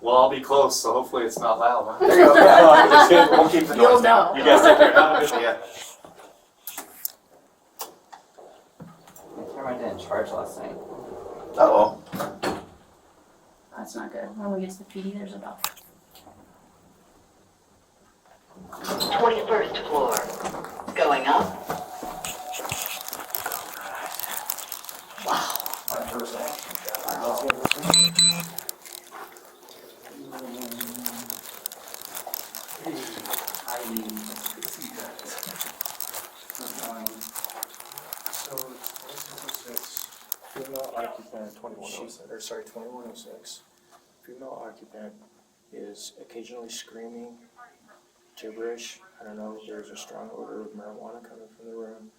Well, I'll be close, so hopefully it's not loud. Huh? There you go. Yeah. We'll keep the You'll noise down. know. You guys take care. Have a good one. Yeah. I didn't charge last night. Uh-oh. That's not good. When we get to the PD, there's a bell. 21st floor. Going up. So, 2106, female occupant, 2106. Female occupant is occasionally screaming, gibberish. I don't know, there's a strong odor of marijuana coming from the room.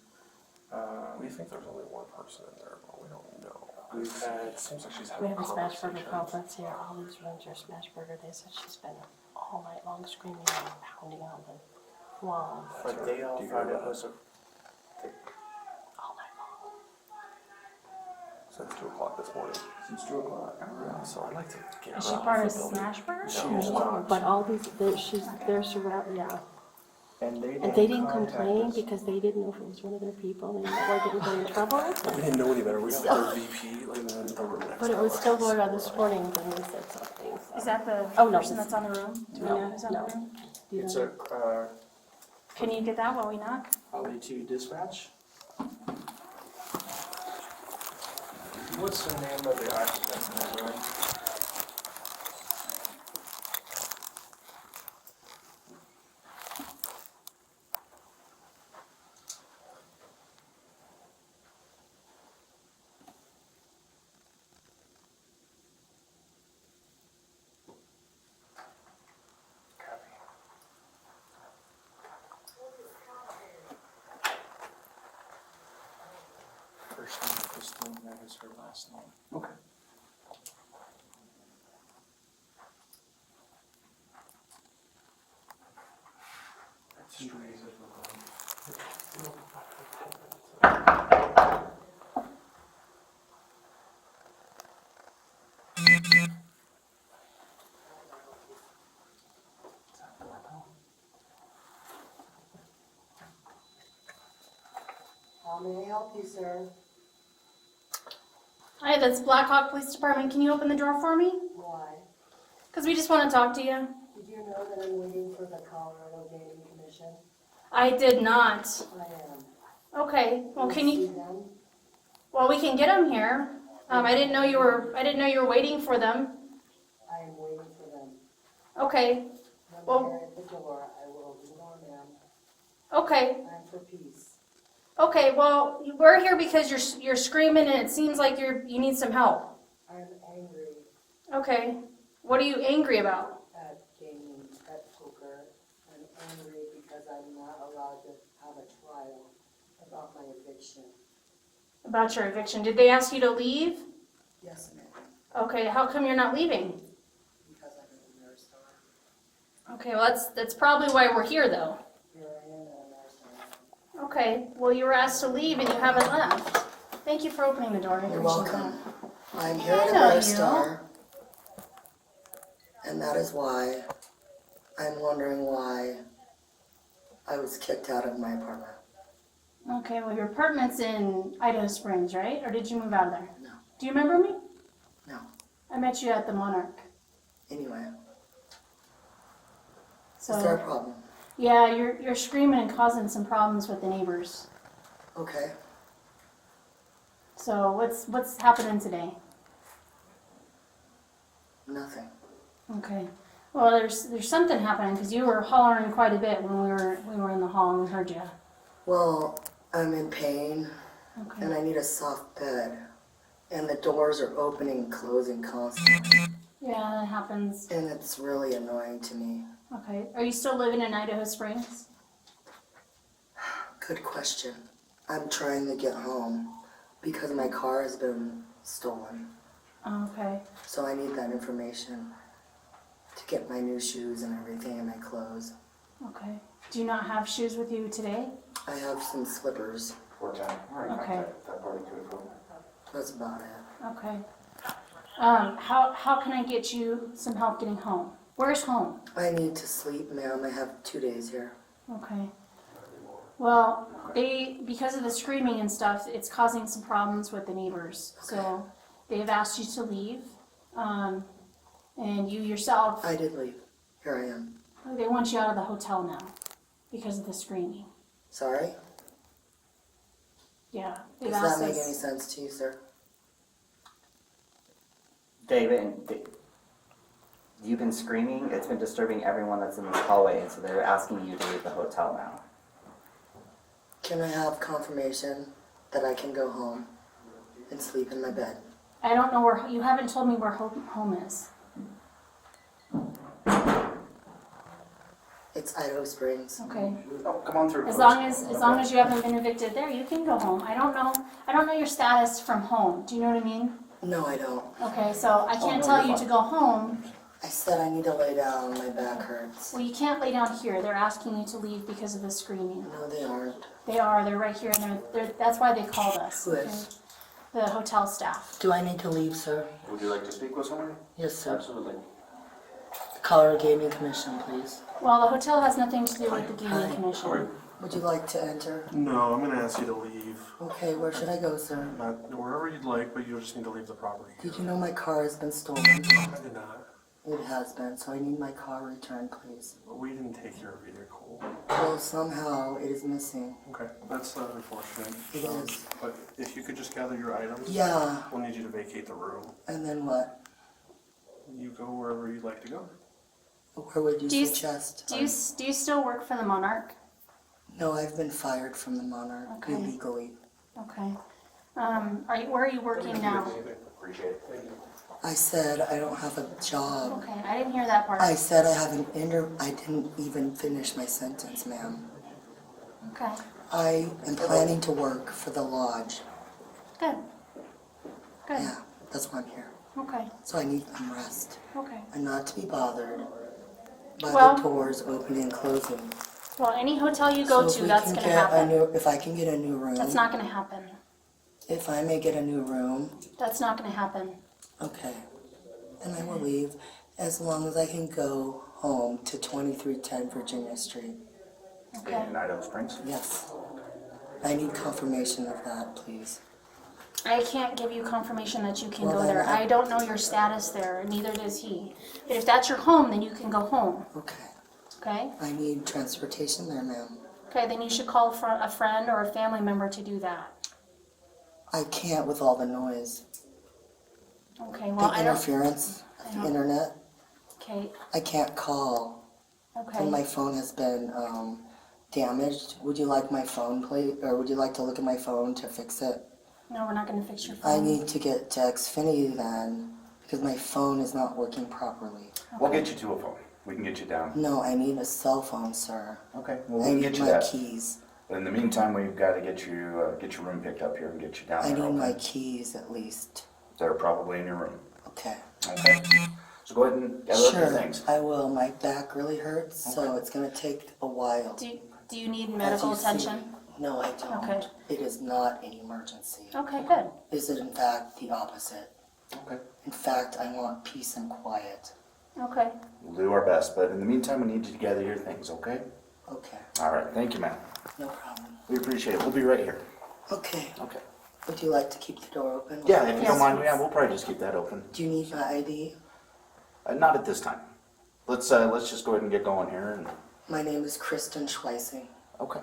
We think there's only one person in there, but we don't know. We've had, It seems like she's We having have a smash burger conversation. conference here. All these rooms are smash burger. They said she's been all night long screaming and pounding on the walls but they all Do you thought hear it that? was a, all night long. Since 2 o'clock this morning. Since 2 o'clock. So I'd like to get her Is she out part of the building. Smash Burger? She is not. But all these, they're surrounded, yeah. and they And they didn't contact complain us. because they didn't know if it was one of their people. They didn't want anybody in trouble. But we didn't know any better. We got their VP like in the room next But to it was us. still going on this morning when they said something. So. Is that the Oh, no. person that's on the room? Do we know who's on the room? Do you It's know? Can you get that while we knock? I'll need to dispatch. What's the name of the occupant in that room? Copy. First name Christine, that is her last name. Okay. That's strange. How may I help you, sir? Hi, that's Black Hawk Police Department. Can you open the door for me? Why? Because we just want to talk to you. Did you know that I'm waiting for the Colorado Gaming Commission? I did not. I am. Okay. Well, can see you? them? Well, we can get them here. I didn't know you were. I didn't know you were waiting for them. I am waiting for them. Okay. When Well- they're at the door, I will ignore them. Okay. I'm for peace. Okay. Well, we're here because you're screaming and it seems like you need some help. I'm angry Okay. What are you angry about? at gaming, at poker. I'm angry because I'm not allowed to have a trial about my eviction. About your eviction. Did they ask you to leave? Yes, ma'am, Okay. How come you're not leaving? because I'm an Ameristar. Okay. Well, that's probably why we're here, though. Here I am an Ameristar. Okay. Well, you were asked to leave and you haven't left. Thank you for opening the door. I You're appreciate welcome. that. I'm here I at know you. Ameristar, and that is why I'm wondering why I was kicked out of my apartment. Okay, well, your apartment's in Idaho Springs, right? Or did you move out of there? No. Do you remember me? No. I met you at the Monarch. Anyway, So, is there a problem? yeah, you're screaming and causing some problems with the neighbors. Okay. So, what's happening today? Nothing. Okay. Well, there's something happening because you were hollering quite a bit when we were in the hall and we heard you. Well, I'm in pain, Okay. and I need a soft bed, and the doors are opening and closing constantly, Yeah, that happens. and it's really annoying to me. Okay. Are you still living in Idaho Springs? Good question. I'm trying to get home because my car has been stolen, Okay. so I need that information to get my new shoes and everything and my clothes. Okay. Do you not have shoes with you today? I have some slippers. Poor time. Okay. That party could have gone. That's about it. Okay. How can I get you some help getting home? Where's home? I need to sleep, ma'am. I have 2 days here. Okay. Well, because of the screaming and stuff, it's causing some problems with the neighbors. So they've asked you to leave, and you yourself, I did leave. Here I am. they want you out of the hotel now because of the screaming. Sorry? Yeah, they've Does asked that make us. any sense to you, sir? David, you've been screaming. It's been disturbing everyone that's in this hallway, and so they're asking you to leave the hotel now. Can I have confirmation that I can go home and sleep in my bed? I don't know where, you haven't told me where home is. It's Idaho Springs. Okay. Oh, come on through. As long as you haven't been evicted there, you can go home. I don't know your status from home. Do you know what I mean? No, I don't. Okay, so I can't no, tell you're you fine. to go home. I said I need to lay down. My back hurts. Well, you can't lay down here. They're asking you to leave because of the screaming. No, they aren't. They are. They're right here, and that's why they called us. Who is? The hotel staff. Do I need to leave, sir? Would you like to speak with someone? Yes, sir. Absolutely. The caller gaming commission, please. Well, the hotel has nothing to do with the gaming commission. Would you like to enter? No, I'm gonna ask you to leave. Okay, where should I go, sir? Not wherever you'd like, but you just need to leave the property. Did you know my car has been stolen? I did not. It has been, so I need my car returned, please. We didn't take your vehicle. Well, somehow it is missing. Okay, that's unfortunate. It is. But if you could just gather your items. Yeah, We'll need you to vacate the room. and then what? You go wherever you'd like to go. Where would you Do you- suggest? Do you still work for the Monarch? No, I've been fired from the Monarch Okay. illegally. Okay. Where are you working now? Appreciate it. Thank you. I said I don't have a job. Okay, I didn't hear that part. I said I have I didn't even finish my sentence, ma'am. Okay, I am planning to work for the lodge. good. Good. Yeah, that's why I'm here. Okay, So I need some rest okay. and not to be bothered by Well- the doors opening and closing. Well, any hotel you go So if to, we that's can gonna get a happen. if I can get a new room, That's not gonna happen. if I may get a new room, That's not gonna happen. okay, then I will leave as long as I can go home to 2310 Virginia Street. Okay. In Idaho Springs? Yes. I need confirmation of that, please. I can't give you confirmation that you can Well, go then there. I don't know your status there, and neither does he. But if that's your home, then you can go home, Okay. okay? I need transportation there, ma'am. Okay, then you should call a friend or a family member to do that. I can't with all the noise. Okay, well, The I don't, interference of I the don't- internet. okay, I can't call. okay. And my phone has been damaged. Would you like my phone, please? Or would you like to look at my phone to fix it? No, we're not gonna fix your I phone. need to get to Xfinity then, because my phone is not working properly. We'll get you to a phone. We can get you down. No, I need a cell phone, sir. Okay, well, I we can need get you my that. keys. But in the meantime, we've got to get your room picked up here and get you down I there. need my Okay? keys at least. They're probably in your room. Okay. Okay? So go ahead and gather up your Sure, things. I will. My back really hurts, so it's gonna take a while. Do you need medical you see. attention? No, I don't. Okay. It is not an emergency. Okay, good. Is it in fact the opposite? Okay. In fact, I want peace and quiet. Okay. We'll do our best, but in the meantime, we need you to gather your things, okay? Okay, All right, thank you, ma'am. no problem. We appreciate it. We'll be right here. Okay, Okay. would you like to keep the door open? Yeah, if you Yes, don't mind, please. yeah, we'll probably just keep that open. Do you need my ID? Not at this time. Let's just go ahead and get going here and, My name is Kristen Schweising. okay.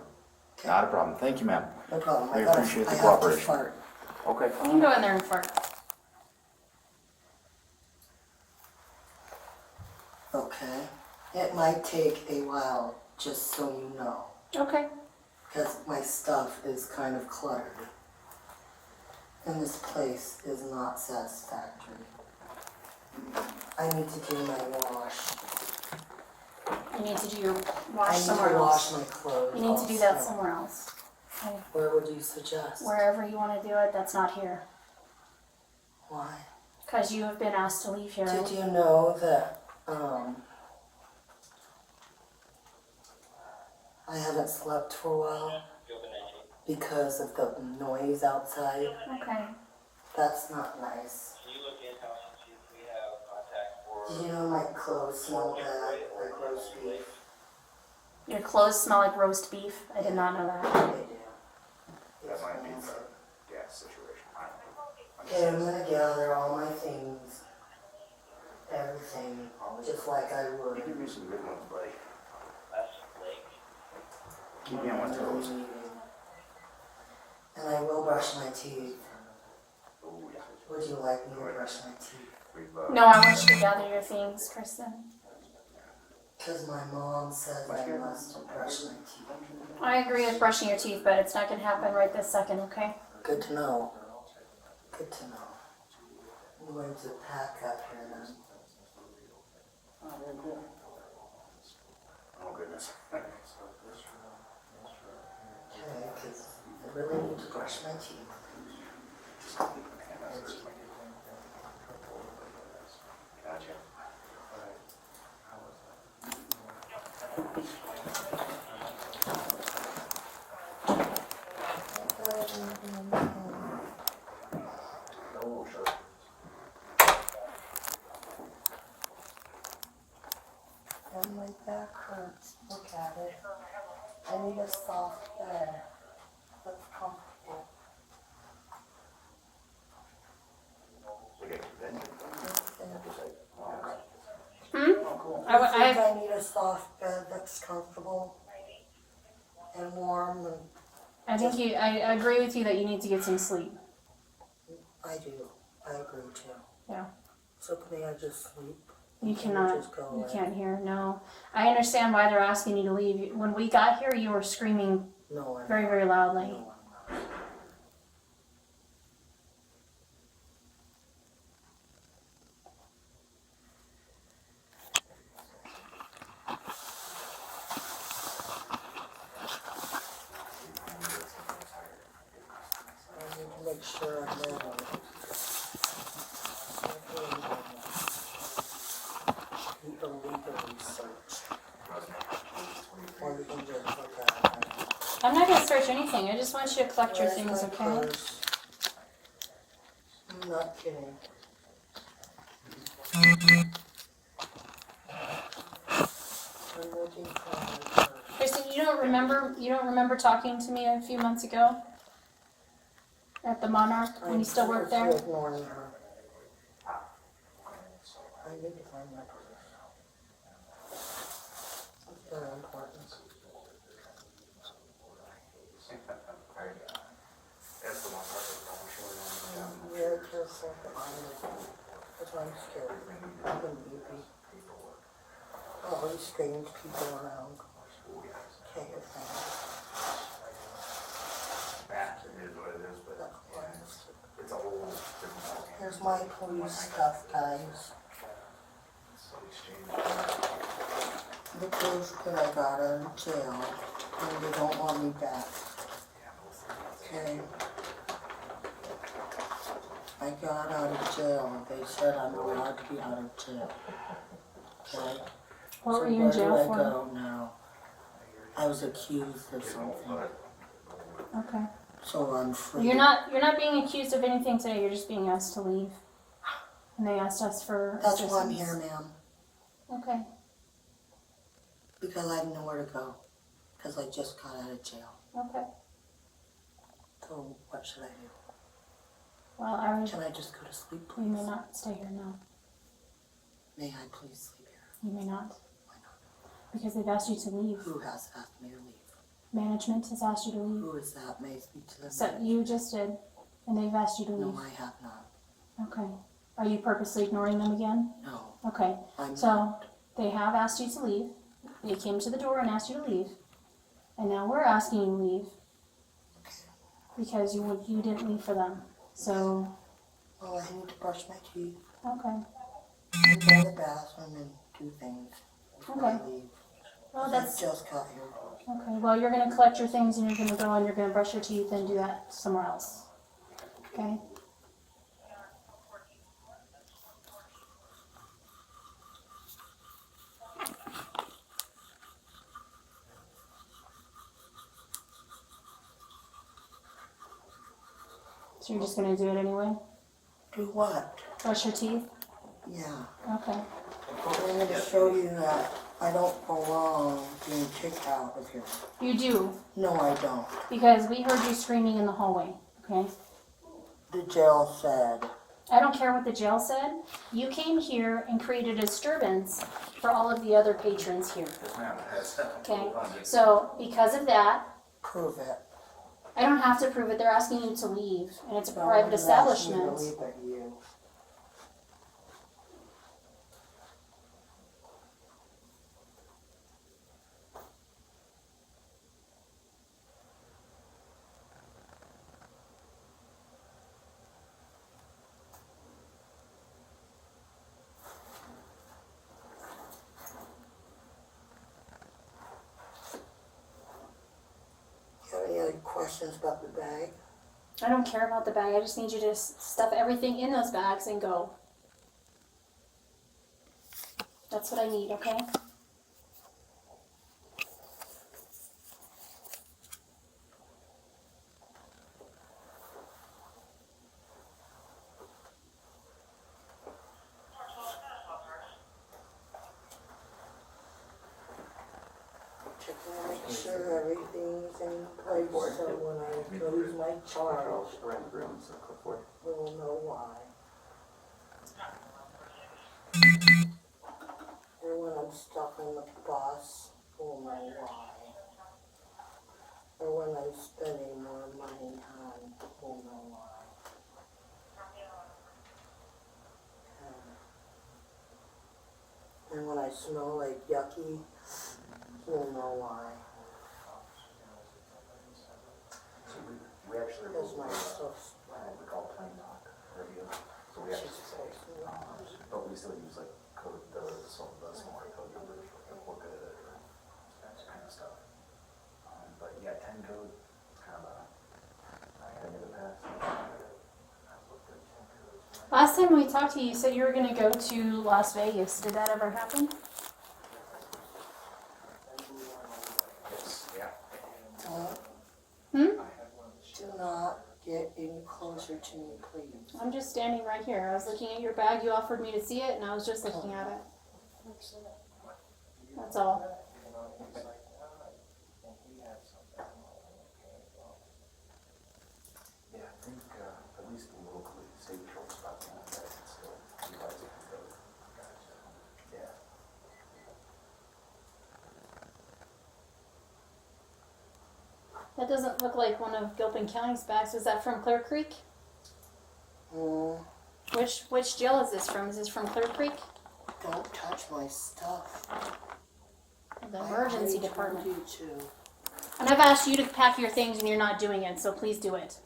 Okay. Not a problem. Thank you, ma'am. No problem. We I gotta- appreciate the I have to cooperation. fart. Okay. You can go in there and fart. Okay. It might take a while, just so you know, Okay. because my stuff is kind of cluttered. And this place is not satisfactory. I need to do my wash. You need to do your I wash need somewhere to wash else. my clothes. You need to do that also. somewhere else. Okay. Where would you suggest? Wherever you want to do it, that's not here. Why? Because you have been asked to leave here. Did you know that I haven't slept for a while because of the noise outside? Okay. That's not nice. Did you know my clothes smell bad, like roast beef? Your clothes smell like roast beef. I did not know that. They do. That might be the gas situation. I don't know. Okay, I'm gonna gather all my things, everything, just like I You would. give me some good ones, buddy. Keep me on my toes. And I will brush my teeth. Oh, yeah. Would you like me to brush my teeth? No, I want you to gather your things, Kristen. Because my mom says I must brush my teeth. I agree with brushing your teeth, but it's not going to happen right this second, okay? Good to know. Good to know. I'm going to pack up here then. Oh, goodness. Okay, because I really need to brush my teeth. Gotcha. Oh, sure. And my back hurts. Look at it. I need a soft bed that's comfortable. I think I need a soft bed that's comfortable and warm, and I agree with you that you need to get some sleep. I do. I agree too. Yeah. So may I just sleep? You Can cannot, just go you away? can't hear, no. I understand why they're asking you to leave. When we got here, you were screaming No, very, very loudly. No, I need to make sure I'm there. You illegally search. Or you can just look at it. I'm not going to search anything. I just want you to collect your Where's things, my okay? purse? I'm not kidding. I'm looking for my purse. Kristen, you don't remember talking to me a few months ago? At the Monarch, when you still worked there? I'm ignoring her. I need to find my purse. It's very important. That's the one part I'm very careful to find it. That's why I'm scared. I'm gonna be all these strange people around. Okay, it's fine. it is what it is, but it's a whole different ballgame. Here's my police stuff, guys. So exchange. The proof that I got out of jail, and they don't want me back. Okay. I got out of jail. They said I'm allowed to be out of jail. Okay. What were So you in where jail do I for? go now? I was accused of something, Okay. so I'm free. You're not being accused of anything today. You're just being asked to leave. And they asked us for That's why I'm assistance. here, ma'am. Okay. Because I have nowhere to go. Because I just got out of jail. Okay. So what should I do? Well, I would. Can I just go to sleep, You may please? not stay here now. May I please sleep here? You may not. Why not? Because they've asked you to leave. Who has asked me to leave? Management has asked you to leave. Who is that? May I speak to them? So you just did. And they've asked you to No, leave. I have not. Okay. Are you purposely ignoring them again? No, Okay. I'm So not. they have asked you to leave. They came to the door and asked you to leave. And now we're asking you to leave. Because you didn't leave for them. So, Well, I need to brush my teeth, okay. and go to the bathroom and do things before I Okay. leave. Well, I that's just got here. okay. Well, you're gonna collect your things and you're gonna go and you're gonna brush your teeth and do that somewhere else. Okay. So you're just gonna do it anyway? Do what? Brush your teeth? Yeah. Okay. I wanted to show you that I don't belong being kicked out of here. You do, No, I don't. because we heard you screaming in the hallway, okay? The jail said. I don't care what the jail said. You came here and created a disturbance for all of the other patrons here, Yes, ma'am. okay? So, because of that, Prove it. I don't have to prove it. They're asking you to leave, and it's a No private one's asking establishment. you to leave but you. You have any other questions about the bag? I don't care about the bag. I just need you to stuff everything in those bags and go. That's what I need, okay? Checking to make sure everything's in place so when I lose my charge, Around the room, so clipboard. we'll know why. Or when I'm stuck on the bus, we'll know why. Or when I'm spending more money and time, we'll know why. And when I smell like yucky, we'll know why. We actually Because my stuff's we call plain talk review. So we actually say, but we still use like code, the smaller code numbers for good at it or that kind of stuff. But yeah, 10 code, it's kind of a thing of the past. Last time we talked to you, you said you were going to go to Las Vegas. Did that ever happen? Yes, yeah. Do not get any closer to me, please. I'm just standing right here. I was looking at your bag. You offered me to see it, and I was just looking at it. That's all. Yeah, I think at least locally, say patrol spots on that can still utilize it. Yeah. That doesn't look like one of Gilpin County's bags. Was that from Clear Creek? Which jail is this from? Is this from Clear Creek? Don't touch my stuff. The emergency department. I told you to. And I've asked you to pack your things and you're not doing it, so please do it.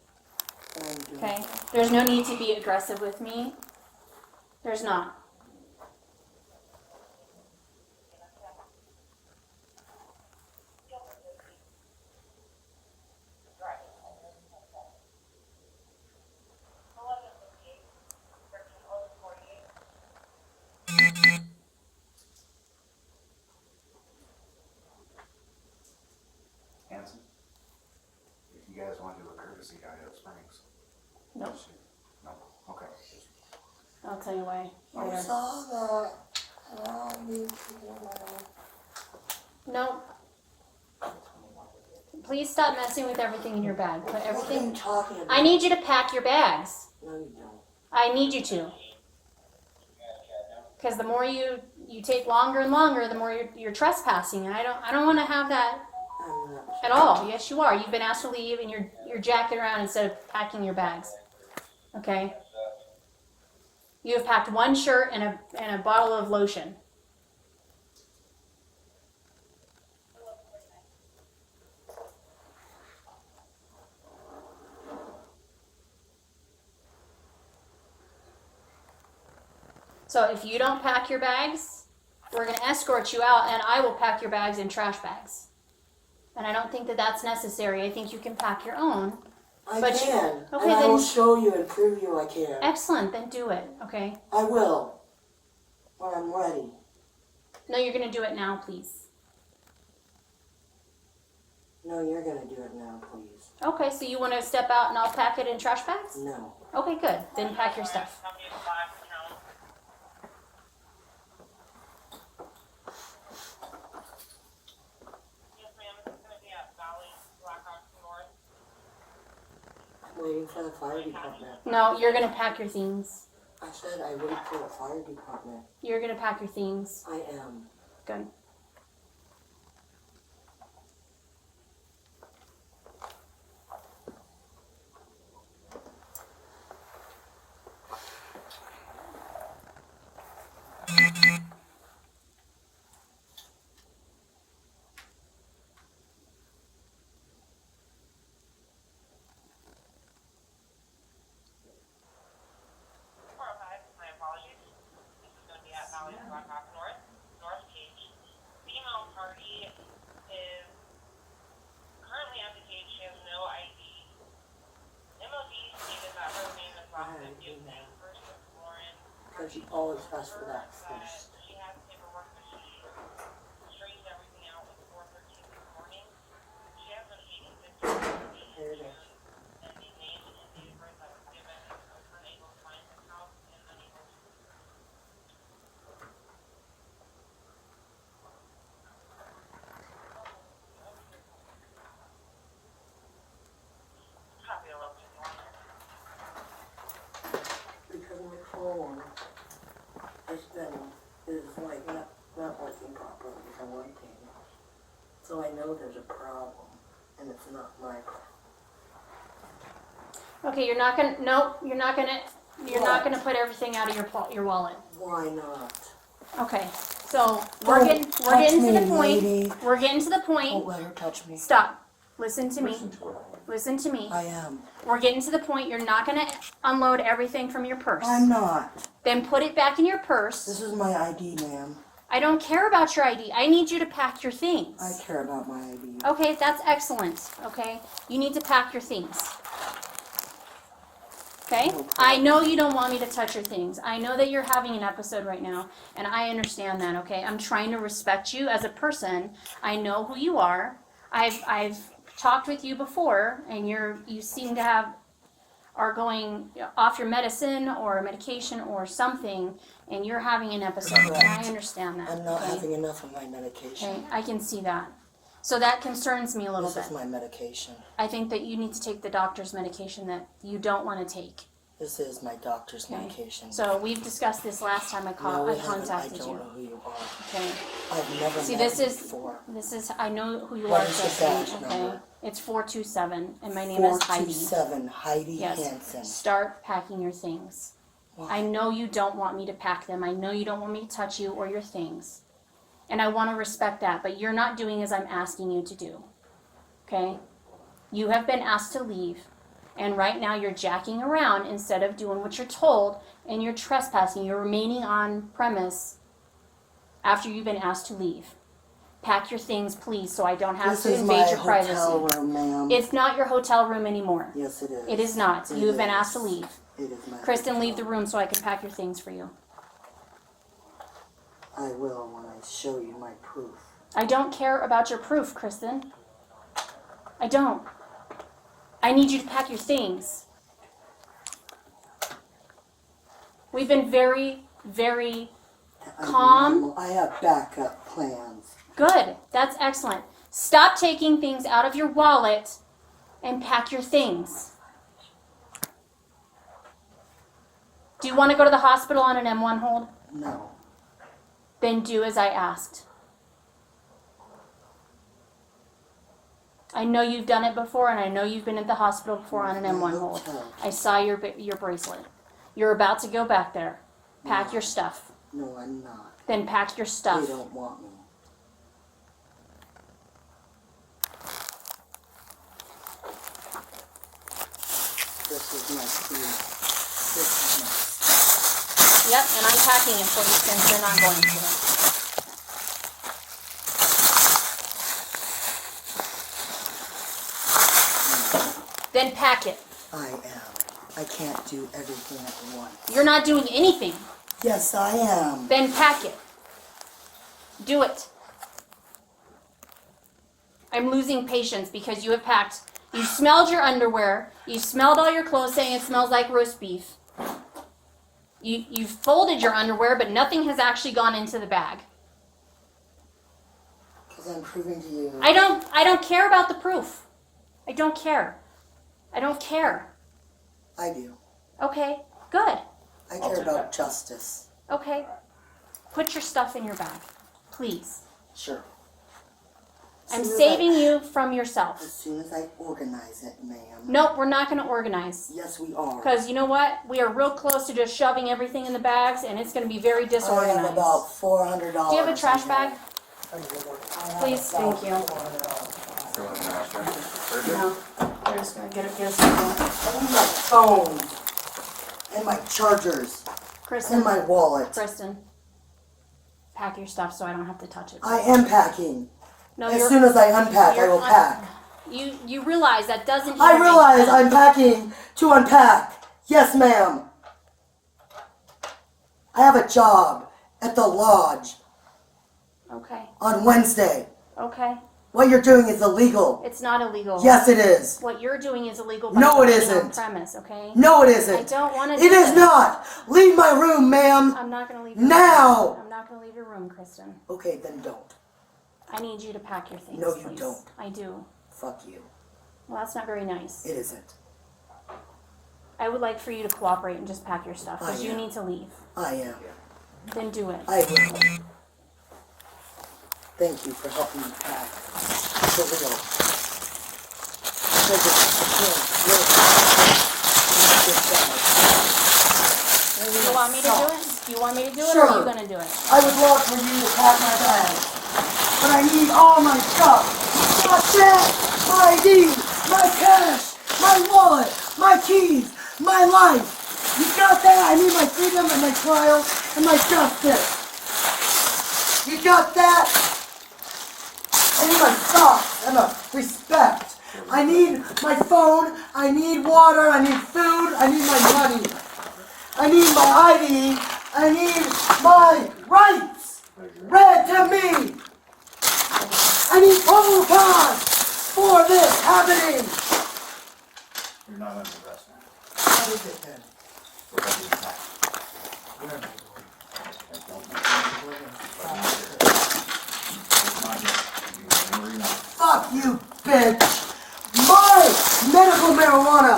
I'm doing Okay? There's no need to be aggressive with me. There's not. Hansen, if you guys want to do a courtesy down at Springs. Nope. No, okay. I'll tell you why. I later. saw that. And I'll be taking my. Nope. Please stop messing with everything in your bag. Put What are you everything. talking about? I need you to pack your bags. No, you don't. I need you to. Because the more you take longer and longer, the more you're trespassing, and I don't want to have that I'm not. at all. Yes, you are. You've been asked to leave, and you're jacking around instead of packing your bags. Okay. You have packed one shirt and a bottle of lotion. So if you don't pack your bags, we're going to escort you out, and I will pack your bags in trash bags. And I don't think that that's necessary. I think you can pack your own. I But you- can. okay, and I will then- show you and prove you I can. Excellent, then do it, okay? I will. When I'm ready. No, you're going to do it now, please. No, you're gonna do it now, please. Okay, so you want to step out and I'll pack it in trash bags? No. Okay, good. Then pack your stuff. waiting for the fire department. No, you're gonna pack your things. I said I wait for the fire department. You're gonna pack your things. I am. Good. Because you always ask for that first. Here it is. Because my phone is like not working properly for one thing. So I know there's a problem, and it's not my problem. Okay, you're not gonna put everything out of your wallet. Why not? Okay, so we're getting to the point. We're getting to the Don't point. let her touch me. Stop. Listen to me. Listen to me. I am. We're getting to the point. You're not gonna unload everything from your purse. I'm not. Then put it back in your This purse. is my ID, ma'am. I don't care about your ID. I need you to pack your things. I care about my ID. Okay, that's excellent. Okay, you need to pack your things. Okay? I know you don't want me to touch your things. I know that you're having an episode right now, and I understand that, okay? I'm trying to respect you as a person. I know who you are. I've talked with you before, and you seem to are going off your medicine or medication or something, and you're having an episode, and I understand that. I'm not okay? having enough of my medication. Okay, I can see that. So that concerns me a little This bit. is my medication. I think that you need to take the doctor's medication that you don't want to take. This is my doctor's Okay. medication. So we've discussed this last time I No, we haven't. I contacted don't you. know who you are. Okay. I've never See, met this you is before. I know who you What are, is your Justin. badge Okay. number? It's 427, and my name is Heidi. 427 Heidi Yes. Hansen. Start packing your things. Why? I know you don't want me to pack them. I know you don't want me to touch you or your things. And I want to respect that, but you're not doing as I'm asking you to do. Okay? You have been asked to leave, and right now you're jacking around instead of doing what you're told, and you're trespassing. You're remaining on premise after you've been asked to leave. Pack your things, please, so I don't have This to is invade my your privacy. hotel room, ma'am. It's not your hotel room anymore. Yes, it is. It is not. It You have been is. asked to leave. It is my Kristen, leave the hotel room so I can pack your things for you. I will when I show you my proof. I don't care about your proof, Kristen. I don't. I need you to pack your things. We've been very, very calm. I have backup plans. Good. That's excellent. Stop taking things out of your wallet and pack your things. Do you want to go to the hospital on an M1 hold? No. Then do as I asked. I know you've done it before, and I know you've been at the hospital before on an M1 hold. I saw your bracelet. You're about to go back there. Pack your stuff. No, I'm not. Then pack your They stuff. don't want me. This is my food. This is Yep, and I'm packing it for you since you're not going to. Then pack it. I am. I can't do everything at once. You're not doing anything. Yes, I am. Then pack it. Do it. I'm losing patience because you have packed. You smelled your underwear. You smelled all your clothes saying it smells like roast beef. You folded your underwear, but nothing has actually gone into the bag. Because I'm proving to you. I don't care about the proof. I don't care. I don't care. I do. Okay, good. I care about justice. Okay. Put your stuff in your bag, please. Sure. I'm Soon as saving you from yourself. As soon as I organize it, ma'am. Nope, we're not going to organize. Yes, we are. Because you know what? We are real close to just shoving everything in the bags, and it's going to be very I disorganized. have about $400. Do you have a trash in bag? here. Please, thank you. $400. No, we're just going to get us something. And my phone. And my chargers. Kristen, And my wallet. Kristen, pack your stuff so I don't have to touch it. I am packing. No, As soon as I unpack, I you're will pack. You realize that doesn't. I even realize make sense. I'm packing to unpack. Yes, ma'am. I have a job at the lodge Okay. on Wednesday. Okay. What you're doing is illegal. It's not illegal. Yes, it is. What you're doing is illegal. By No, it parking on isn't. Premise, okay? No, it I isn't. don't want to. It is not. Leave my room, ma'am. I'm not going to leave. Your Now. Room. I'm not going to leave your room, Kristen. Okay, then don't. I need you to pack your things. No, you please. don't. I do. Fuck you. Well, that's not very nice. It isn't. I would like for you to cooperate and just pack your stuff because I you am. need to leave. I am. Then do it. I will. Thank you for helping me pack. For real. Because You want me to do it? Do you want me to do it, or Sure. are you going to do it? I would love for you to pack my bag. But I need all my stuff. My check, my ID, my cash, my wallet, my keys, my life. You got that? I need my freedom and my trial and my justice. You got that? I need my socks and respect. I need my phone. I need water. I need food. I need my money. I need my ID. I need my rights read to me. I need probable cause for this happening. You're not under arrest now. What is it then? So that is that. And don't be- Not yet. You're not. Fuck you, bitch. My medical marijuana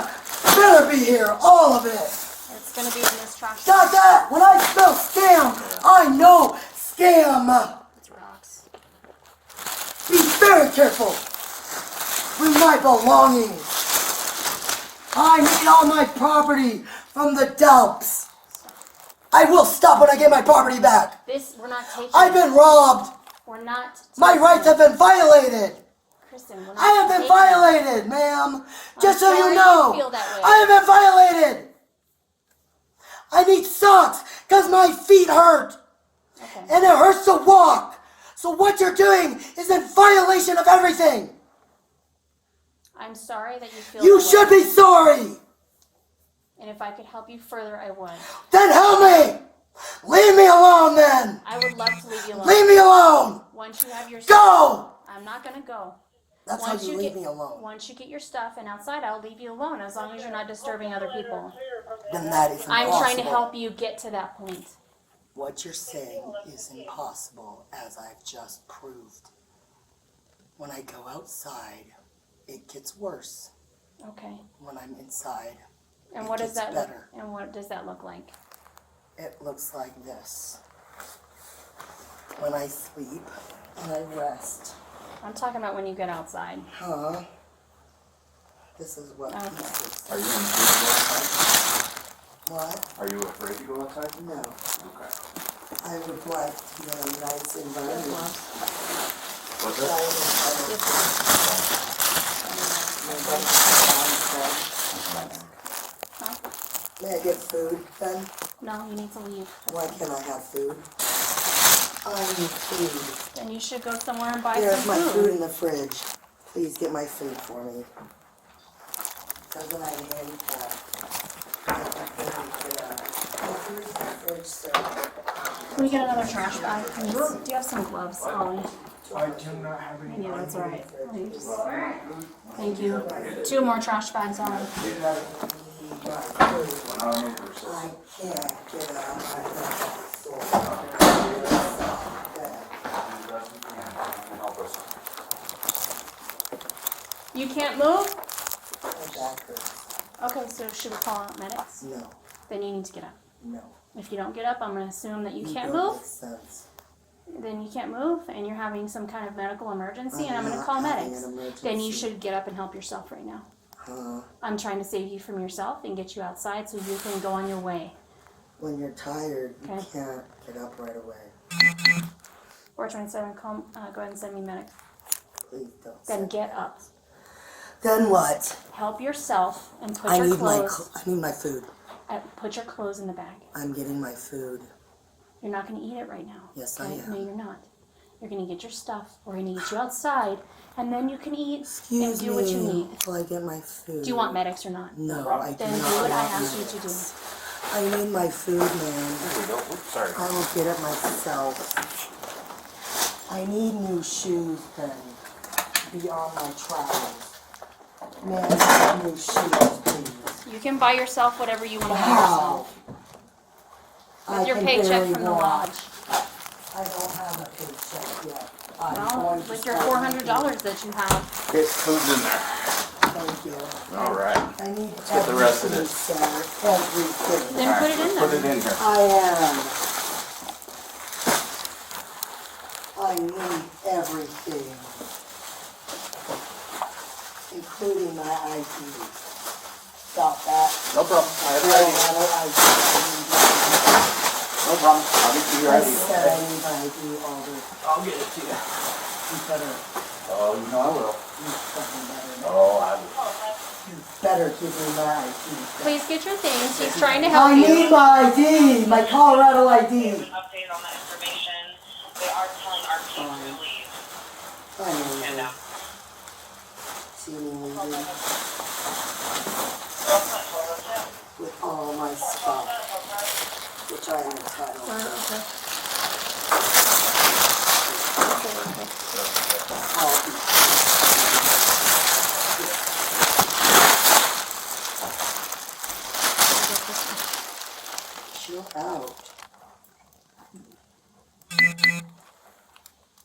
better be here, all of it. It's going to be in this trash. Got that? When I spell scam, I know scam. It's rocks. Be very careful with my belongings. I need all my property from the dumps. I will stop when I get my property back. We're not taking. I've been robbed. We're not. My taking rights it. have been violated. Kristen, we're not. I have been taking it. violated, ma'am. Just so sorry you you know. feel that way. I have been violated. I need socks because my feet hurt. Okay. And it hurts to walk. So what you're doing is in violation of everything. I'm sorry that you feel. You that should way. be sorry. And if I could help you further, I would. Then help me. Leave me alone then. I would love to leave you alone. Leave me alone. Once you have your Go. I'm not gonna go. That's Once how you you leave get- me alone. Once you get your stuff and outside, I'll leave you alone as long as you're not disturbing other people. Then that is impossible. I'm trying to help you get to that point. What you're saying is impossible, as I've just proved. When I go outside, it gets worse. Okay. When I'm inside, And It what does gets that look? better. And what does that look like? it looks like this. When I sleep and I rest, I'm talking about when you get outside. this is what Okay. pieces. Are you afraid to go outside? What? Are you afraid to go outside? No. Okay. I would like to be in a nice environment. What's I that? May I get food then? No, you need to leave. Why can't I have food? I need food. Then you should go somewhere and buy There's some my food. food in the fridge. Please get my food for me. Doesn't I handicap? Where's the fridge, sir? Can we get another trash bag, please? Do you have some gloves, Ollie? I do not have any. Yeah, that's all right. Thanks. Thank you. 2 more trash bags, Ollie. I can't get out of You can't move? my back hurts. Okay, so should we call out medics? No, Then you need to get up. no. If you don't get up, I'm gonna assume that you can't don't move. make sense. Then you can't move, and you're having some kind of medical emergency, and I'm gonna not call having medics. an emergency. Then you should get up and help yourself right now. I'm trying to save you from yourself and get you outside so you can go on your way. When you're tired, you Okay. can't get up right away. 427, call, go ahead and send me medics. Please don't. Then send get me. up. Then what? Help yourself and put I your need clothes. I need my food. Put your clothes in the bag. I'm getting my food. You're not going to eat it right now. Yes, okay? I am. No, you're not. You're going to get your stuff. We're going to get you outside, and then you can eat Excuse and do what you me need. while I get my food. Do you want medics or not? No, I do Then not do what I want asked you to do. medics. I need my food, man. Sorry. I will get it myself. I need new shoes, Penny. Beyond my travels. Man, I need new shoes, please. You can buy yourself whatever you want to buy Wow. yourself. I With your can paycheck barely from the walk. lodge. I don't have a paycheck yet. I'm Well, going to with your start $400 that you have. Okay, food's in there. making- Thank you. All right. I need get the rest of everything, this. sir. Everything. Then put it in Put it there. in here. I am. I need everything. Including my ID. Stop that. No problem. I have I your don't ID. have an ID. No problem. I'll get you your I ID. said I need my ID all the. I'll get it to you. You better. Oh, you know I will. You fucking better. Oh, I will. You better give me my ID. Please get your things. He's trying to help I need you. my ID. My Colorado Give ID. an update on that information. They are telling our team to leave. I And know. See me leaving with all my stuff, which I am entitled to. I'll be. Chill out.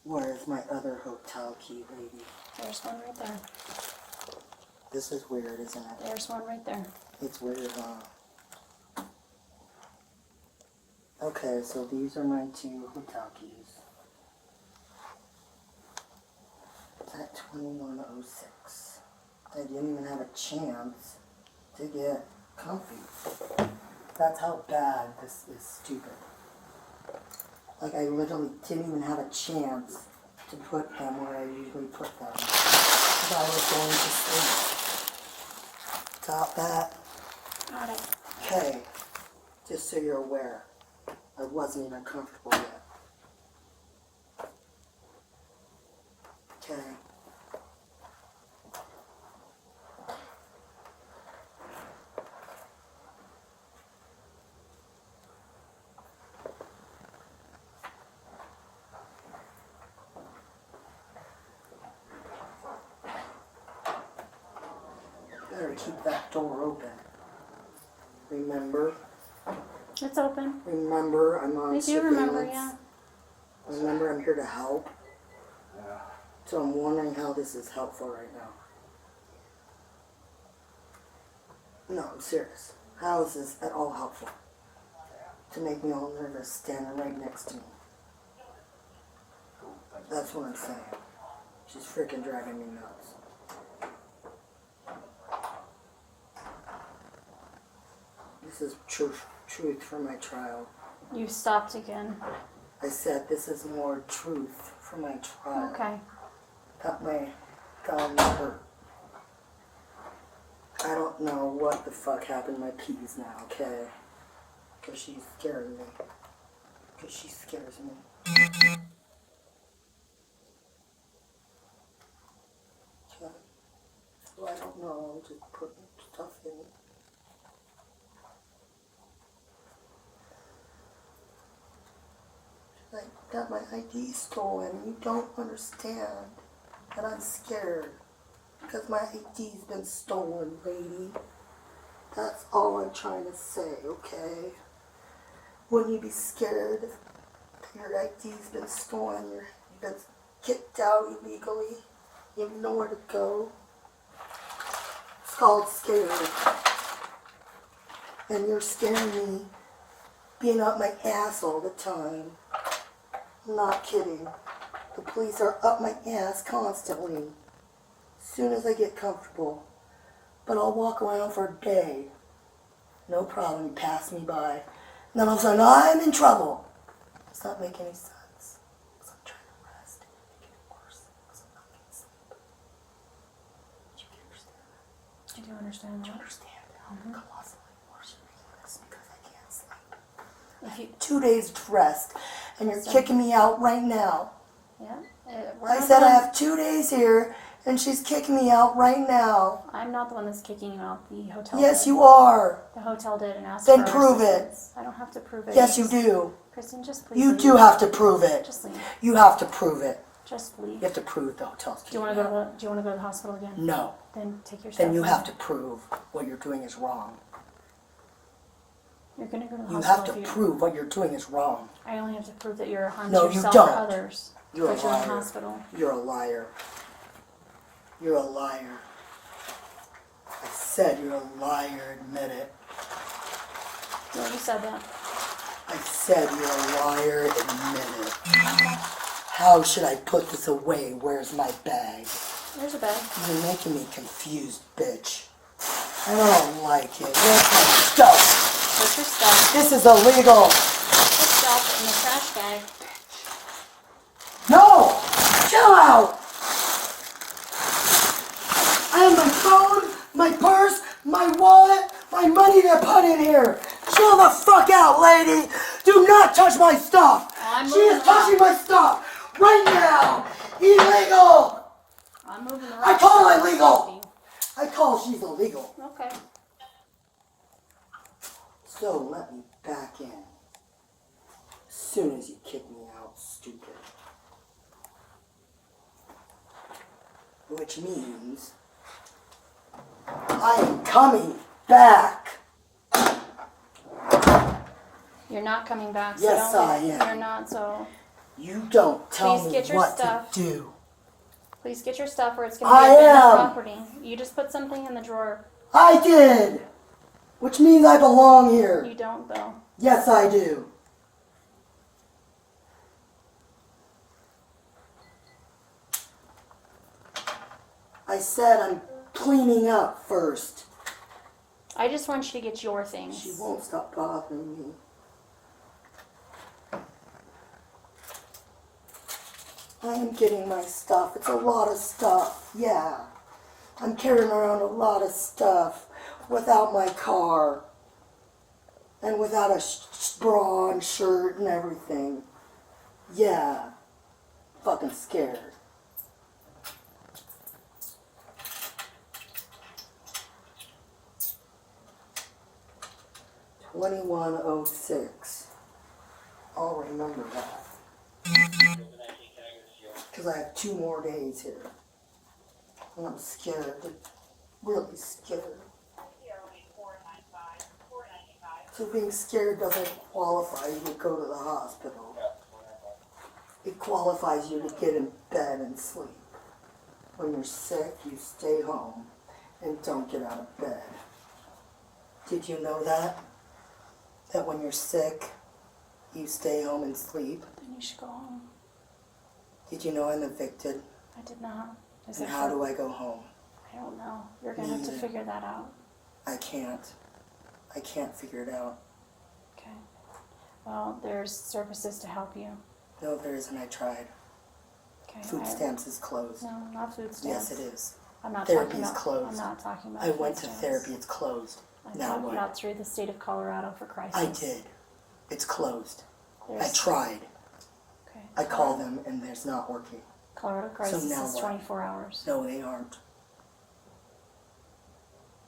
Where's my other hotel key, lady? There's one right there. This is weird, isn't it? There's one right there. It's weird, huh? Okay, so these are my two hotel keys. At 2106. I didn't even have a chance to get comfy. That's how bad this is stupid. Like, I literally didn't even have a chance to put them where I usually put them. Because I was going to sleep. Stop that. Got it. Okay, just so you're aware, I wasn't even comfortable yet. Okay. Better keep that door open. Remember, It's open. remember, I'm on I do surveillance. remember, yeah. Remember, I'm here to help. Yeah. So I'm wondering how this is helpful right now. No, I'm serious. How is this at all helpful? To make me all nervous standing right next to me. That's what I'm saying. She's freaking driving me nuts. This is truth for my trial. You stopped again. I said this is more truth for my trial. Okay. Got my thumb hurt. I don't know what the fuck happened to my peas now, okay? Because she's scaring me. Because she scares me. Okay. So I don't know, I'm just putting stuff in. I got my ID stolen. You don't understand that I'm scared because my ID's been stolen, lady. That's all I'm trying to say, okay? Wouldn't you be scared that your ID's been stolen? You've been kicked out illegally. You have nowhere to go. It's called scared. and you're scaring me, being up my ass all the time. I'm not kidding. The police are up my ass constantly. As soon as I get comfortable. But I'll walk around for a day. No problem, you pass me by. And then all of a sudden, I'm in trouble. Does not make any sense. Because I'm trying to rest and you're making it worse. Because I'm not getting sleep. Do you understand that? I do understand Do you that. understand? Colossally worse you're making this because I can't sleep. If you, 2 days rest, and you're kicking me out right now. yeah, we're I not said the I one- have 2 days here, and she's kicking me out right now. I'm not the one that's kicking you out. The hotel. Yes, did. you are. The hotel did and asked Then for our prove it. assistance. I don't have to prove it. Yes, you just- do. Kristen, just please. You leave. do have to prove it. Just leave. You have to prove it. Just You leave. have to prove the hotel's Do kicking you want me to go out. to the? Do you want to go to the hospital again? No. Then take your stuff. Then you and have to prove what you're doing is wrong. You're gonna go to the You hospital. have to if you, prove what you're doing is wrong. I only have to prove that you're a harm No, to you yourself don't. or others. You're a Put you in the liar. hospital. You're a liar. You're a liar. I said you're a liar. Admit it. Yeah, you said that. I said you're a liar. Admit it. How should I put this away? Where's my bag? There's a bag. You're making me confused, bitch. I don't like it. Where's my stuff? Put your stuff. This is illegal. Put your stuff in the trash bag. No! Chill out! I have my phone, my purse, my wallet, my money to put in here. Chill the fuck out, lady! Do not touch my stuff! I'm She is moving touching my stuff right now! Illegal! I'm moving the I rocks. call it illegal! I call she's illegal. Okay. So let me back in. As soon as you kick me out, stupid. Which means I am coming back. You're not coming back. So Yes, don't I get- am. You're not. So You don't tell Please me get your what stuff. to do. please get your stuff, or it's going to I be abandoned am. property. You just put something in the drawer. I did! Which means I belong here. You don't though. Yes, I do. I said I'm cleaning up first. I just want you to get your things. She won't stop bothering me. I am getting my stuff. It's a lot of stuff. Yeah. I'm carrying around a lot of stuff without my car. And without a bra and shirt and everything. Yeah. Fucking scared. $21.06. I'll remember that. Because I have 2 more days here. And I'm scared. Really scared. So being scared doesn't qualify you to go to the hospital. It qualifies you to get in bed and sleep. When you're sick, you stay home and don't get out of bed. Did you know that? That when you're sick, you stay home and sleep? Then you should go home. Did you know I'm evicted? I did not. Is And it how for- do I go home? I don't know. You're going to have to Neither. figure that out. I can't. I can't figure it out. Okay. Well, there's services to help you. No, there isn't. I tried. Okay. Food stamps is closed. No, not food stamps. Yes, it is. I'm not Therapy talking is about. closed. I'm not talking about. I food went to stamps. therapy. It's closed. I'm Now talking what? about through the state of Colorado for crisis. I did. It's closed. I There's- tried. Okay. I called them and there's not working. Colorado crisis now is what? 24 hours. No, they aren't.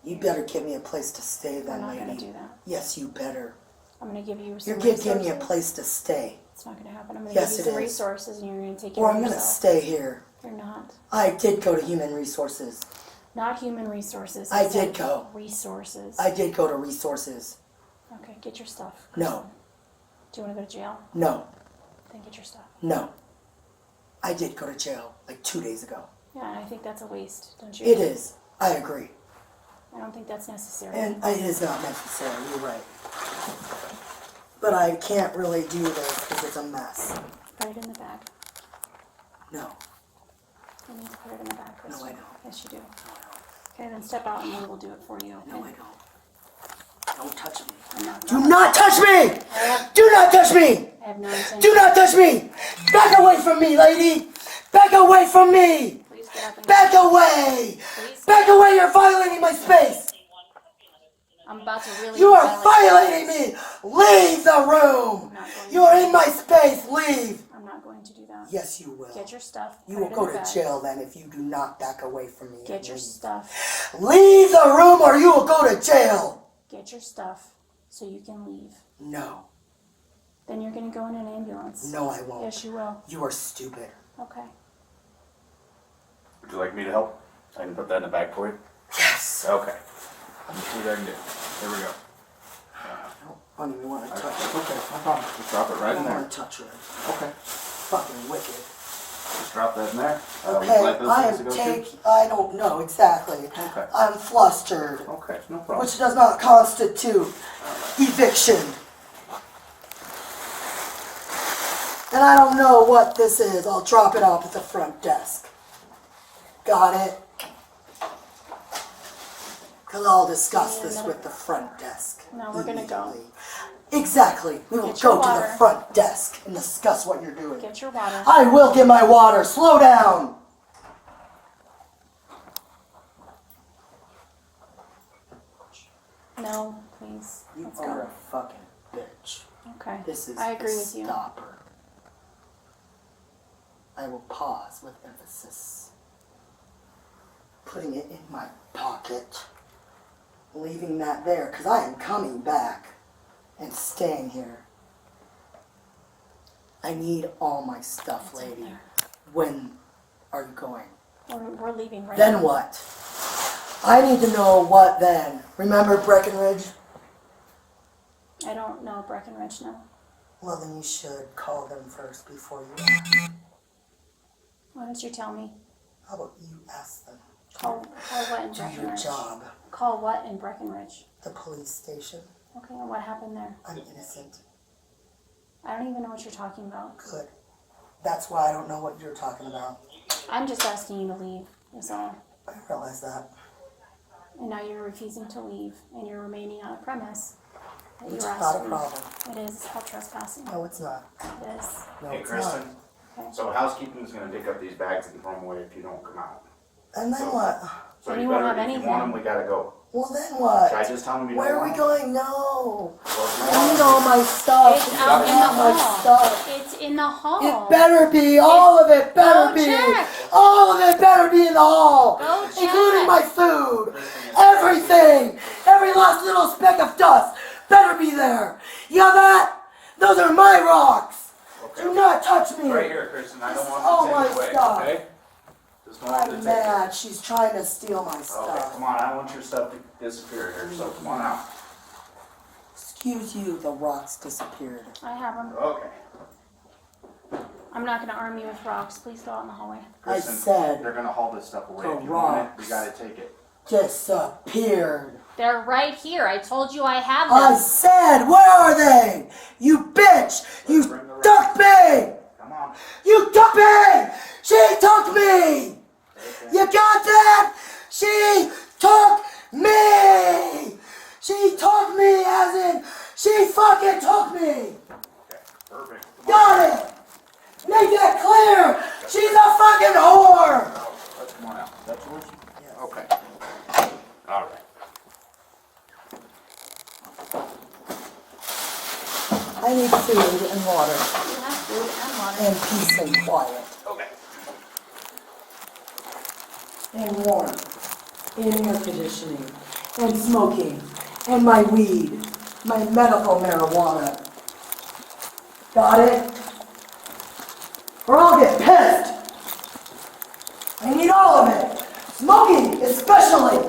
You better give me a place to stay I'm then, not going lady. to do that. Yes, you better. I'm going to give you some You're gonna give me a resources. place to stay. It's not going to happen. I'm going to Yes, give you it some is. resources, and you're going to take care Or of I'm gonna yourself. stay here. You're not. I did go to Human Resources. Not human resources. I said did go. Resources. I did go to Resources. Okay, get your stuff. No. Kristen. Do you want to go to jail? No. Then get your stuff. No. I did go to jail like 2 days ago. Yeah, and I think that's a waste, don't you? It is. I agree. I don't think that's necessary. And it is not necessary, you're right. But I can't really do this because it's a mess. Put it in the bag. No. You need to put it in the bag, No, Kristen. I don't. Yes, you do. Okay, then step out and we will do it for you, okay? No, I don't. Don't touch me. I'm not Do not touch me! Do not touch me! I have no intention. Do not touch me! Back away from me, lady! Back away from me! Please get up and Back away! Please. Back away! You're violating my space! I'm about to really You are violate violating me! Leave the room! You are in my space! Leave! I'm not going to do that. Yes, you will. Get your stuff. You put will it go in the to bag. jail then if you do not back away from me. Get your stuff. Leave the room or you will go to jail! Get your stuff so you can leave. No. Then you're going to go in an ambulance. No, I won't. Yes, you will. You are stupid. Okay. Would you like me to help? I can put that in the bag for you? Yes. Okay. Let me see what I can do. Here we go. I don't even want to touch it. Okay, no problem. Just drop it I right in don't there. want to touch it. Okay. Fucking wicked. Just drop that in there. Would you Okay, like those I things to am go I don't know exactly. Okay. I'm flustered, to? Okay, no problem. which does not constitute eviction. And I don't know what this is. I'll drop it off at the front desk. Got it? Because I'll discuss this with the front desk. No, we're gonna go. immediately. Exactly. We will Get your go to the water. front desk and discuss what you're doing. Get your water. I will get my water. Slow down. No, please. You Let's are go. a fucking bitch. Okay. This is I agree the with you. stopper. I will pause with emphasis. Putting it in my pocket. Leaving that there, because I am coming back and staying here. I need all my stuff, It's in lady. there. When are you going? We're leaving right Then now. what? I need to know what then. Remember Breckenridge? I don't know Breckenridge now. Well, then you should call them first before you. Why don't you tell me? How about you ask them? Call what in Do your Breckenridge? job. Call what in Breckenridge? The police station. Okay, and what happened there? I'm innocent. I don't even know what you're talking about. Good. That's why I don't know what you're talking about. I'm just asking you to leave, is all. I realize that. And now you're refusing to leave, and you're remaining on a premise that you It's were not asked a to leave. problem. It is. It's called trespassing. No, it's not. It is. No, Hey, it's Kristen. not. Okay. So housekeeping is going to pick up these bags and throw them away if you don't come out. And then So- what? So Then you you won't better, have if you want them, anything. we got to go. Well, then Should I what? just tell them you Where don't are we want going? No. them? I need all my stuff. It's out in the All my hall. stuff. It's in the hall. It better be. All of it better Go be. check. All of it better be in the hall. Go Including check. my food. Everything. Every last little speck of dust better be there. You got that? Those are my rocks. Okay. Do not touch me. Right here, Kristen. I don't want all them to my take it away, stuff. okay? Just don't want them I'm to take it. mad. She's trying to steal my Okay, stuff. come on. I don't want your stuff to disappear here, so come on out. Excuse you, the rocks disappeared. I have them. Okay. I'm not going to arm you with rocks. Please go out in the hallway. I Kristen, said they're going to haul this stuff away. the If you want it, rocks. we got to take it. Disappeared. They're right here. I told you I have I them. said, where are they? You bitch! You Bring the took me! Come on. You took me! She took me! You got that? She took me! She took me as in, she fucking took me! Okay, perfect. Come on. Got it! Make that clear! She's a fucking whore! Oh, let's come on out. That's yours? Yes. Okay. All right. I need food and water You have food and water. and peace and quiet Okay. and warmth and air conditioning and smoking and my weed, my medical marijuana. Got it? Or I'll get pissed. I need all of it. Smoking especially.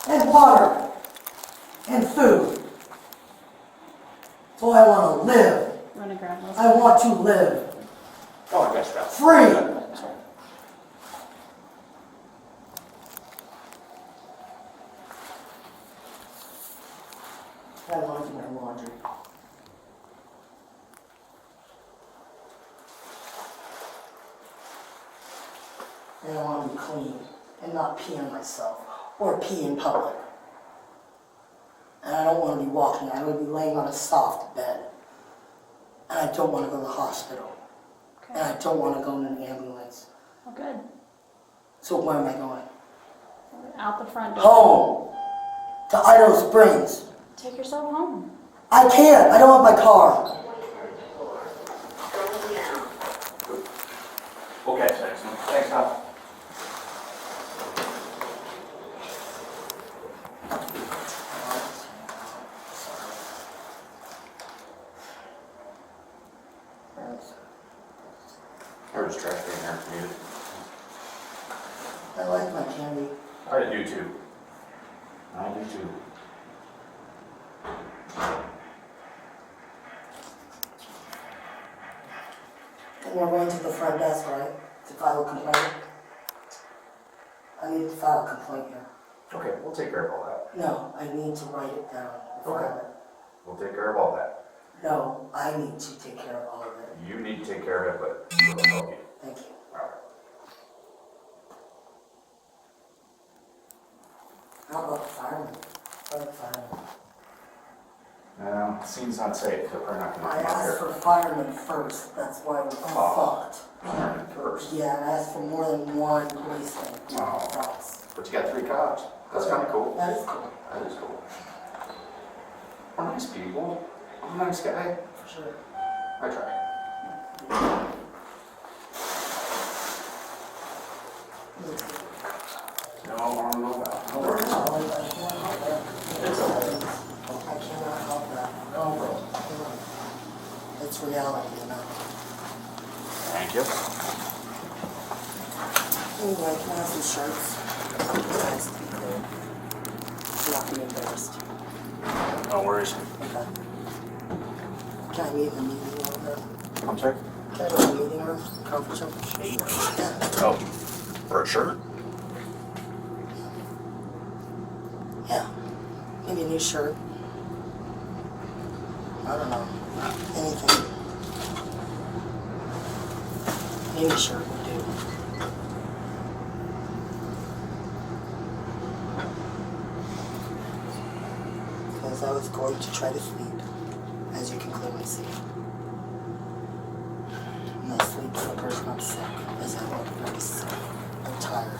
And water. And food. So I want to live. I'm going to grab those. I want to live. Oh, I guess that. Free. And I want to be clean and not pee on myself or pee in public. And I don't want to be walking. I want to be laying on a soft bed. And I don't want to go to the hospital. And Okay. I don't want to go in an ambulance. Well, good. So where am I going? Out the front door. Home. To Idaho Springs. Take yourself home. I can't. I don't have my car. We'll catch you next one. Thanks, Tom. Or just trash being there, muted. I like my candy. I do too. I do too. And we're going to the front desk, right? To file a complaint? I need to file a complaint here. Okay, we'll take care of all that. No, I need to write it down and file it. We'll take care of all that. No, I need to take care of all of it. You need to take care of it, but we'll help you. Thank you. All right. How about the fireman? How about the fireman? Scene's not safe, so we're not gonna I come out asked here. for firemen first, that's why we're fucked. First. Yeah, and I asked for more than one policeman. Oh. That's, But you got 3 cops. That's kinda cool. that is cool, That is cool. We're nice people. I'm a nice guy. for sure. I try. No, I don't know about. No worries. It's okay. I cannot help that. No problem. It's reality, you know. Thank you. Anyway, can I have some shirts? Nice to be clear. Not be embarrassed. No worries. Okay. Can I meet in the meeting room? I'm sorry? Can I go to the meeting room? Conference room? Yeah. Oh, for a shirt? Yeah. Maybe a new shirt. I don't know. Anything. Any shirt would do. Because I was going to try to sleep, as you can clearly see. My sleep slippers not sick, as I look very sick. I'm tired.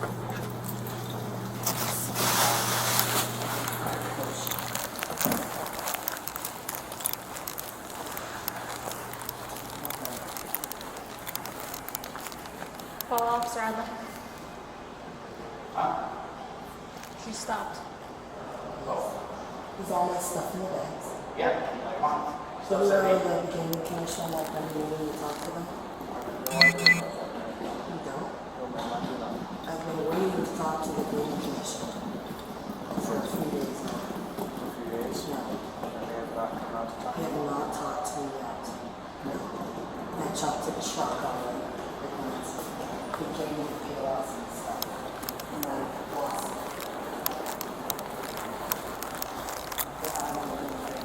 Call Officer Adler. She stopped. Is all my stuff in the bags? Yeah. Come on. So who are the beginning commission like when you talk to them? You don't? I've been waiting to talk to the gaming commission for a few days now. No. They have not talked to me yet. No. I chopped it shock already. They gave me the POS and stuff. And I lost it. But I don't know anything.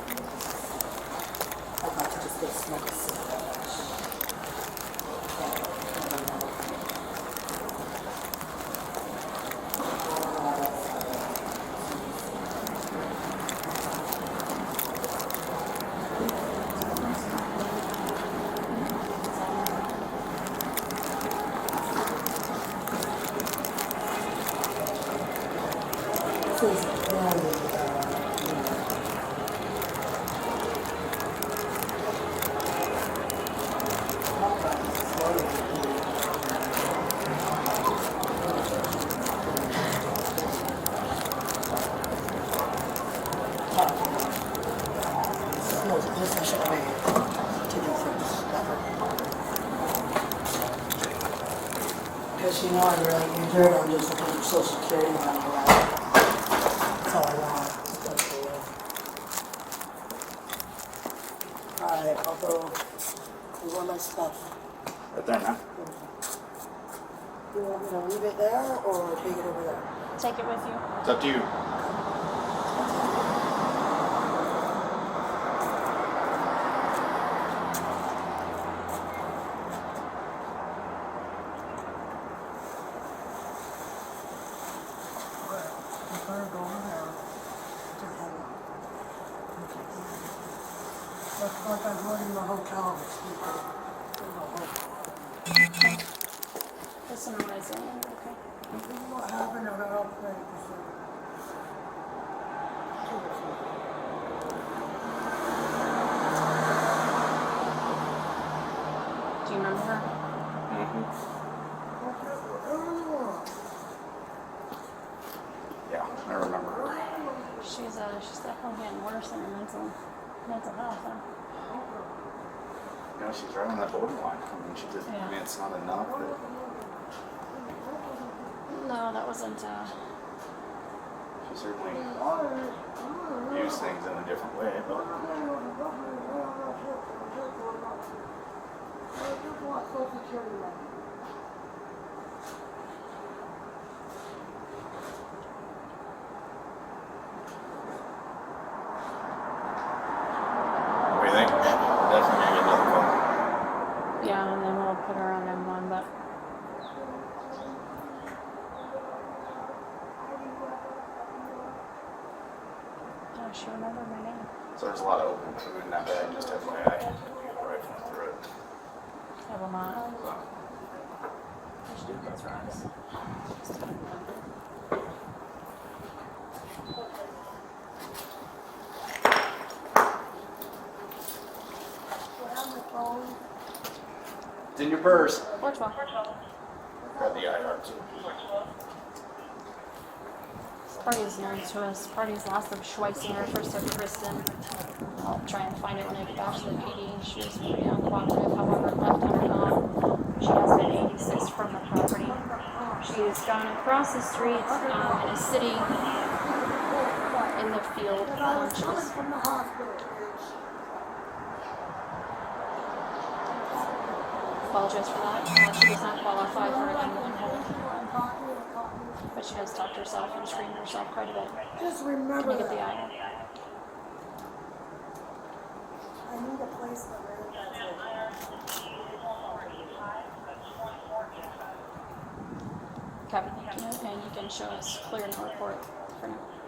I'd like to just go smoke a cigarette, actually. This is very, This is the most efficient way to do things ever. Because you know I'm really injured, I'm just looking for social security and I'm all right. That's all I want. That's for you. Alright, I'll go. You want my stuff? Right there, man. You want me to leave it there or take it over there? Take it with you. It's up to you. in the hotel. This one was okay. This is what happened at our outbreak. Do you remember her? Yeah, I remember her. She's definitely getting worse in her mental health. Huh? You know, she's right on that borderline. I mean, she just, Yeah. I mean, it's not enough that No, that wasn't. she certainly views things in a different way, but what do you think? Definitely gonna get another call. Yeah, and then we'll put her on M1, but. Oh, she remembered my name. So there's a lot of open food in that bag, just FYI. Rifling through it. I will not. So, I should do those rocks. it's in your purse. 412. Grab the IR too. Party is known to us. Party's lost of Schweitzinger, first of Kristen. I'll try and find it when I get back to the PD. She was pretty uncooperative, however, left on her own. She has been 86 from the property. She has gone across the street and is sitting in the field. She's apologize for that. She does not qualify for an M1 hold. But she has talked herself and screamed herself quite a bit. Just Can remember you get the that. eye? I need a place to live. That's it. Copy, thank you. And you can show us clear no report for now.